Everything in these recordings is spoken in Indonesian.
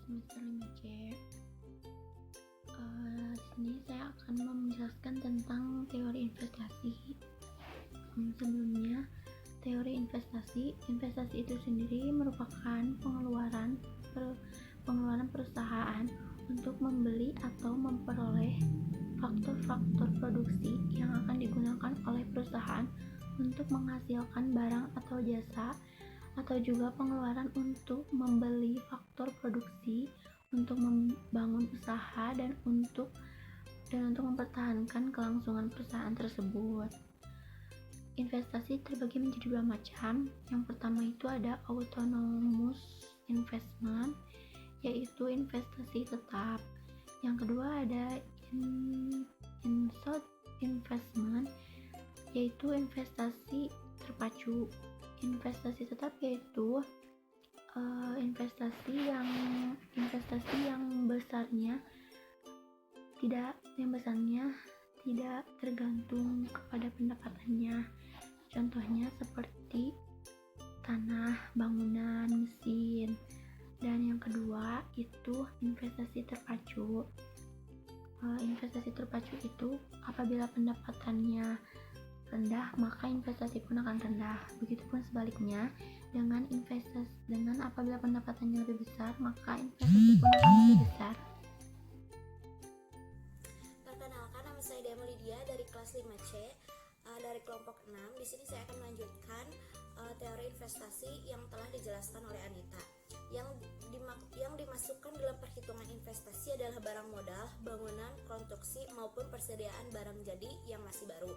semester 5C. Di sini saya akan menjelaskan tentang teori investasi. Sebelumnya, teori investasi itu sendiri merupakan pengeluaran perusahaan untuk membeli atau memperoleh faktor-faktor produksi yang akan digunakan oleh perusahaan untuk menghasilkan barang atau jasa, atau juga pengeluaran untuk membeli faktor produksi untuk membangun usaha dan untuk mempertahankan kelangsungan perusahaan tersebut. Investasi terbagi menjadi dua macam. Yang pertama itu ada autonomous investment, yaitu investasi tetap. Yang kedua ada in-stock investment, yaitu investasi terpacu. Investasi tetap yaitu investasi yang besarnya tidak tergantung kepada pendapatannya. Contohnya seperti tanah, bangunan, mesin. Dan yang kedua itu investasi terpacu. Investasi terpacu itu apabila pendapatannya rendah, maka investasi pun akan rendah. Begitupun sebaliknya, dengan apabila pendapatannya lebih besar, maka investasi pun akan lebih besar. Perkenalkan, nama saya Dema Lydia dari kelas 5C dari kelompok 6. Di sini saya akan melanjutkan teori investasi yang telah dijelaskan oleh Anita. Yang dimasukkan dalam perhitungan investasi adalah barang modal, bangunan, konstruksi, maupun persediaan barang jadi yang masih baru.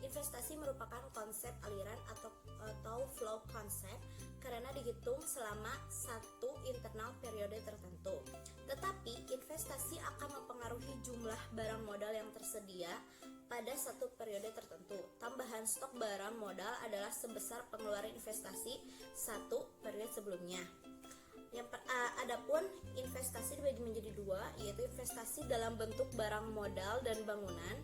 Investasi merupakan konsep aliran atau flow concept karena dihitung selama satu internal periode tertentu. Tetapi investasi akan mempengaruhi jumlah barang modal yang tersedia pada satu periode tertentu. Tambahan stok barang modal adalah sebesar pengeluaran investasi satu periode sebelumnya. Adapun investasi dibagi menjadi dua, yaitu investasi dalam bentuk barang modal dan bangunan.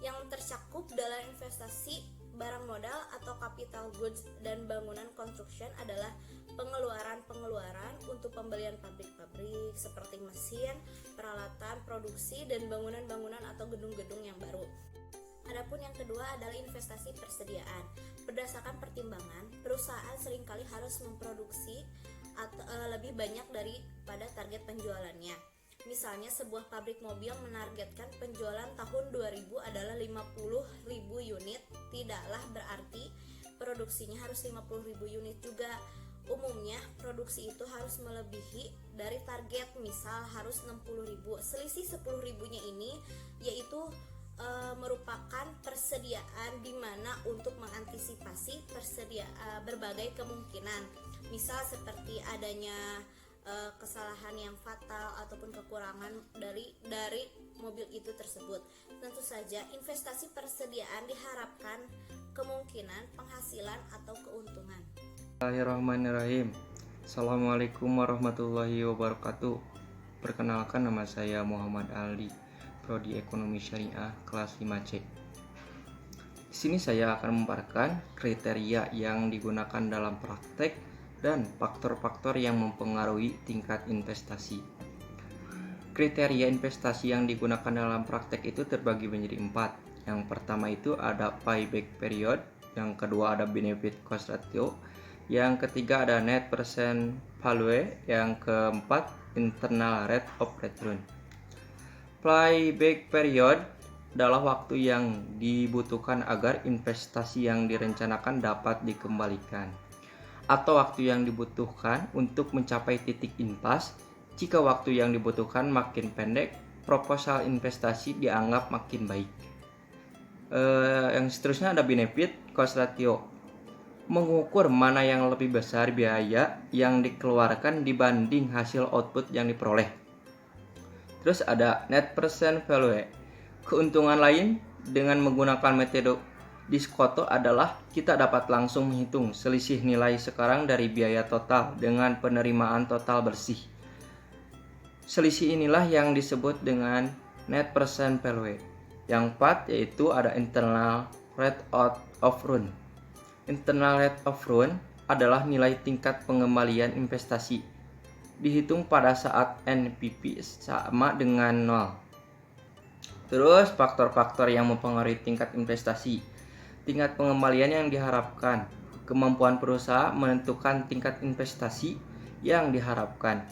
Yang tercakup dalam investasi barang modal atau capital goods dan bangunan construction adalah pengeluaran untuk pembelian pabrik-pabrik seperti mesin, peralatan, produksi, dan bangunan-bangunan atau gedung-gedung yang baru. Adapun yang kedua adalah investasi persediaan. Berdasarkan pertimbangan, perusahaan seringkali harus memproduksi lebih banyak daripada target penjualannya. Misalnya sebuah pabrik mobil menargetkan penjualan tahun 2000 adalah 50.000 unit, tidaklah berarti produksinya harus 50.000 unit juga. Umumnya produksi itu harus melebihi dari target, misal harus 60.000. Selisih 10.000-nya ini yaitu merupakan persediaan di mana untuk mengantisipasi berbagai kemungkinan, misal seperti adanya kesalahan yang fatal ataupun kekurangan dari mobil itu tersebut. Tentu saja investasi persediaan diharapkan kemungkinan penghasilan atau keuntungan. Bismillahirrahmanirrahim. Assalamualaikum warahmatullahi wabarakatuh. Perkenalkan, nama saya Muhammad Ali, Prodi Ekonomi Syariah kelas 5C. Di sini saya akan memaparkan kriteria yang digunakan dalam praktek dan faktor-faktor yang mempengaruhi tingkat investasi. Kriteria investasi yang digunakan dalam praktek itu terbagi menjadi 4. Yang pertama itu ada payback period, yang kedua ada benefit cost ratio, yang ketiga ada net present value, yang keempat internal rate of return. Payback period adalah waktu yang dibutuhkan agar investasi yang direncanakan dapat dikembalikan, atau waktu yang dibutuhkan untuk mencapai titik impas. Jika waktu yang dibutuhkan makin pendek, proposal investasi dianggap makin baik. Yang seterusnya ada benefit cost ratio, mengukur mana yang lebih besar biaya yang dikeluarkan dibanding hasil output yang diperoleh. Terus ada net present value. Keuntungan lain dengan menggunakan metode Diskoto adalah kita dapat langsung menghitung selisih nilai sekarang dari biaya total dengan penerimaan total bersih. Selisih inilah yang disebut dengan net present value. Yang keempat yaitu ada internal rate of return. Internal rate of return adalah nilai tingkat pengembalian investasi. dihitung pada saat NPV sama dengan 0. Terus faktor-faktor yang mempengaruhi tingkat investasi. Tingkat pengembalian yang diharapkan. Kemampuan perusahaan menentukan tingkat investasi yang diharapkan.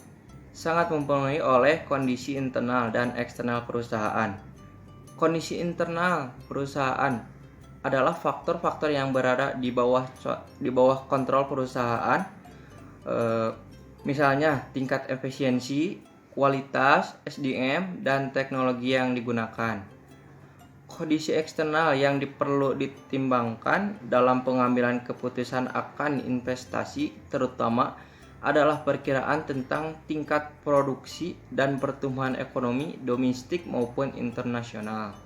Sangat mempengaruhi oleh kondisi internal dan eksternal perusahaan. Kondisi internal perusahaan adalah faktor-faktor yang berada di bawah kontrol perusahaan. Misalnya tingkat efisiensi, kualitas, SDM, dan teknologi yang digunakan. Kondisi eksternal yang perlu ditimbangkan dalam pengambilan keputusan akan investasi terutama adalah perkiraan tentang tingkat produksi dan pertumbuhan ekonomi domestik maupun internasional.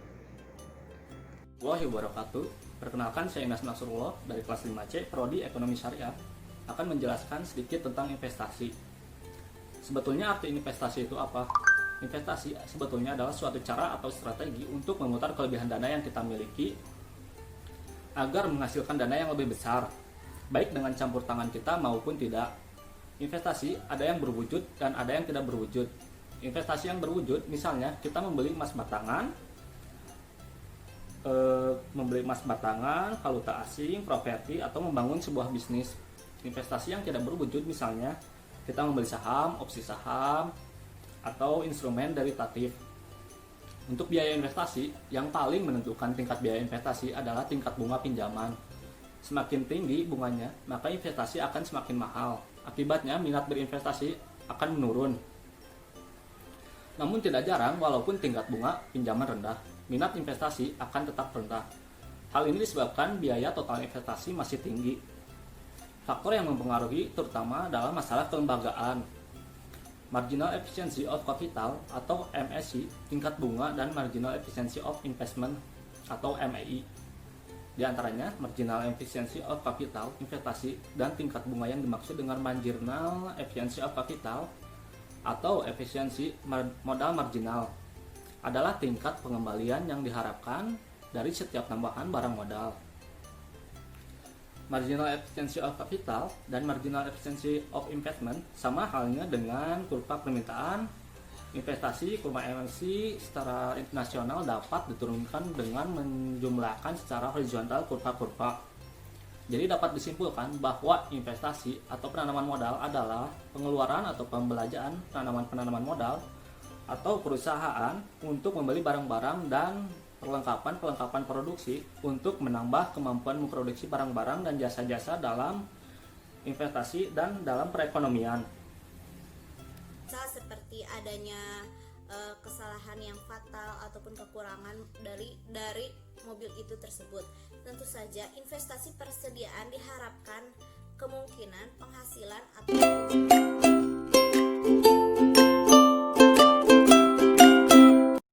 Warahmatullahi wabarakatuh. Perkenalkan, saya Inas Nasrullah dari kelas 5C Prodi Ekonomi Syariah akan menjelaskan sedikit tentang investasi. Sebetulnya arti investasi itu apa? Investasi sebetulnya adalah suatu cara atau strategi untuk memutar kelebihan dana yang kita miliki agar menghasilkan dana yang lebih besar, baik dengan campur tangan kita maupun tidak. Investasi ada yang berwujud dan ada yang tidak berwujud. Investasi yang berwujud misalnya kita membeli emas batangan, valuta asing, properti, atau membangun sebuah bisnis. Investasi yang tidak berwujud misalnya kita membeli saham, opsi saham, atau instrumen derivatif. Untuk biaya investasi, yang paling menentukan tingkat biaya investasi adalah tingkat bunga pinjaman. Semakin tinggi bunganya, maka investasi akan semakin mahal. Akibatnya, minat berinvestasi akan menurun. Namun tidak jarang, walaupun tingkat bunga pinjaman rendah, minat investasi akan tetap rendah. Hal ini disebabkan biaya total investasi masih tinggi. Faktor yang mempengaruhi terutama adalah masalah kelembagaan. Marginal Efficiency of Capital atau MSC, tingkat bunga, dan Marginal Efficiency of Investment atau MEI. Di antaranya, Marginal Efficiency of Capital, investasi, dan tingkat bunga yang dimaksud dengan Marginal Efficiency of Capital atau efisiensi modal marginal adalah tingkat pengembalian yang diharapkan dari setiap tambahan barang modal. Marginal Efficiency of Capital dan Marginal Efficiency of Investment sama halnya dengan kurva permintaan investasi. Kurva MMC secara internasional dapat diturunkan dengan menjumlahkan secara horizontal kurva-kurva. Jadi dapat disimpulkan bahwa investasi atau penanaman modal adalah pengeluaran atau pembelanjaan penanaman modal atau perusahaan untuk membeli barang-barang dan perlengkapan produksi untuk menambah kemampuan memproduksi barang-barang dan jasa-jasa dalam investasi dan dalam perekonomian. Seperti adanya kesalahan yang fatal ataupun kekurangan dari mobil itu tersebut. Tentu saja investasi persediaan diharapkan kemungkinan penghasilan atau